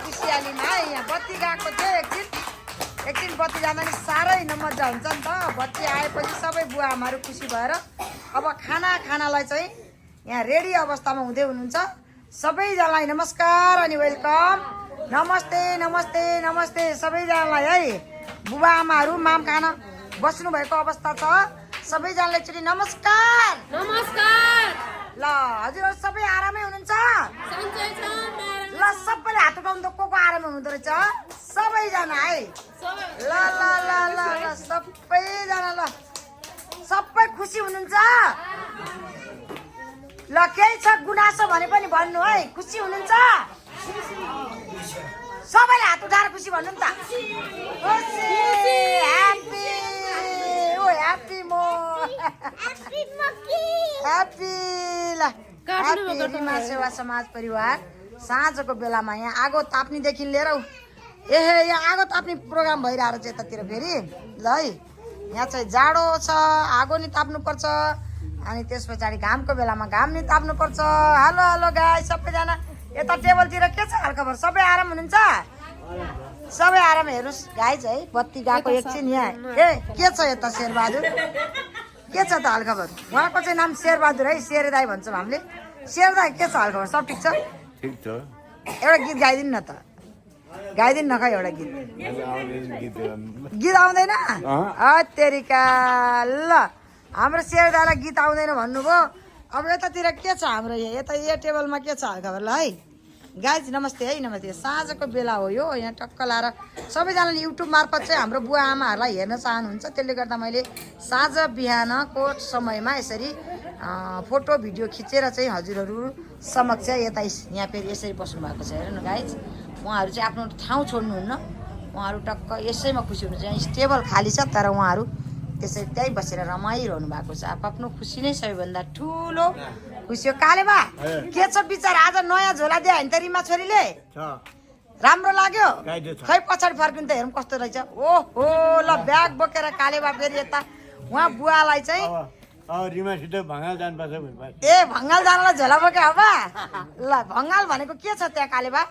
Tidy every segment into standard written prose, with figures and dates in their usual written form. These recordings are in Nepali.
खुसियालीमा यहाँ बत्ती गएको थियो एकदिन बत्ती जाँदा नि साह्रै नमजा हुन्छ नि त। बत्ती आएपछि सबै बुवा आमाहरू खुसी भएर अब खानालाई चाहिँ यहाँ रेडी अवस्थामा हुँदै हुनुहुन्छ। सबैजनालाई नमस्कार अनि वेलकम। नमस्ते नमस्ते नमस्ते सबैजनालाई है। बुबा आमाहरू माम खान बस्नु भएको अवस्था छ। सबैजनालाई एकचोटि नमस्कार। नमस्कार। ल हजुरहरू सबै आरामै हुनुहुन्छ? सन्चै छ। ल सबैले हात उठाउनु त को आरामै हुँदो रहेछ सबैजना है। ल ल ल ल ल सबैजना ल सबै खुसी हुनुहुन्छ? ल केही छ गुनासो भने पनि भन्नु है। खुसी हुनुहुन्छ? सबैले हात उठाएर खुसी भन्नु नि त। खुसी ह्याप्पी ओ ह्याप्पी मो ह्याप्पी ल ह्याप्पी रिमा सेवा समाज परिवार साँझको बेलामा यहाँ आगो ताप्नेदेखि लिएर यहाँ आगो ताप्ने प्रोग्राम भइरहेको छ यतातिर फेरि ल है। यहाँ चाहिँ जाडो छ, आगो नि ताप्नुपर्छ अनि त्यस पछाडि घामको बेलामा घाम नि ताप्नुपर्छ। हेलो हेलो गाई सबैजना यता टेबलतिर के छ हालखबर? सबै आराम हुनुहुन्छ? सबै आराम। हेर्नुहोस् गाई है बत्ती गएको एकछिन यहाँ ए के छ यता शेरबहादुर के छ त हालखबर? उहाँको चाहिँ नाम शेरबहादुर है, शेर दाई भन्छौँ हामीले। शेर दाई के छ हालखबर? सब ठिक छ? ठिक छ। एउटा गीत गाइदिनु न त, गाइदिनु न खै एउटा गीत। गीत आउँदैन? तेरिका ल हाम्रो शेर दाईलाई गीत आउँदैन भन्नुभयो। अब यतातिर के छ हाम्रो यता यो टेबलमा के छ हालखबर? ल है गाइज नमस्ते है नमस्ते। साँझको बेला हो यो। यहाँ टक्क लाएर सबैजनाले युट्युब मार्फत चाहिँ हाम्रो बुवा आमाहरूलाई हेर्न चाहनुहुन्छ। त्यसले गर्दा मैले साँझ बिहानको समयमा यसरी फोटो भिडियो खिचेर चाहिँ हजुरहरू समक्ष यता यहाँ फेरि यसरी बस्नु भएको छ। हेर्नु गाइज उहाँहरू चाहिँ आफ्नो ठाउँ छोड्नुहुन्न। उहाँहरू टक्क यसैमा खुसी हुनुहुन्छ। यहाँ टेबल खाली छ तर उहाँहरू त्यसरी त्यहीँ बसेर रमाइरहनु भएको छ। आफ्नो खुसी नै सबैभन्दा ठुलो खुसी हो। कालेबा के छ विचार? आज नयाँ झोला दियो भने त रिमा छोरीले राम्रो लाग्यो? खै पछाडि फर्किनु त हेरौँ कस्तो रहेछ। ओहो ल ब्याग बोकेर कालेबा फेरि यता उहाँ बुवालाई चाहिँ रिमासित भङ्गाल जानुपर्छ। ए भङ्गाल जानलाई झोला बोके अब ल भङ्गाल भनेको के छ त्यहाँ कालेबा?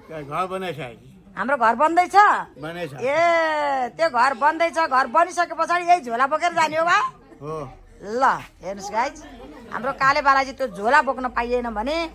घर बनाइसके हाम्रो घर बन्दैछ। बनाइछ ए त्यो घर बन्दैछ। घर बनिसके पछाडि यही झोला बोकेर जाने हो बा? हो। ल हेर्नुहोस् गाइज हाम्रो कालेबालाई चाहिँ त्यो झोला बोक्न पाइएन भने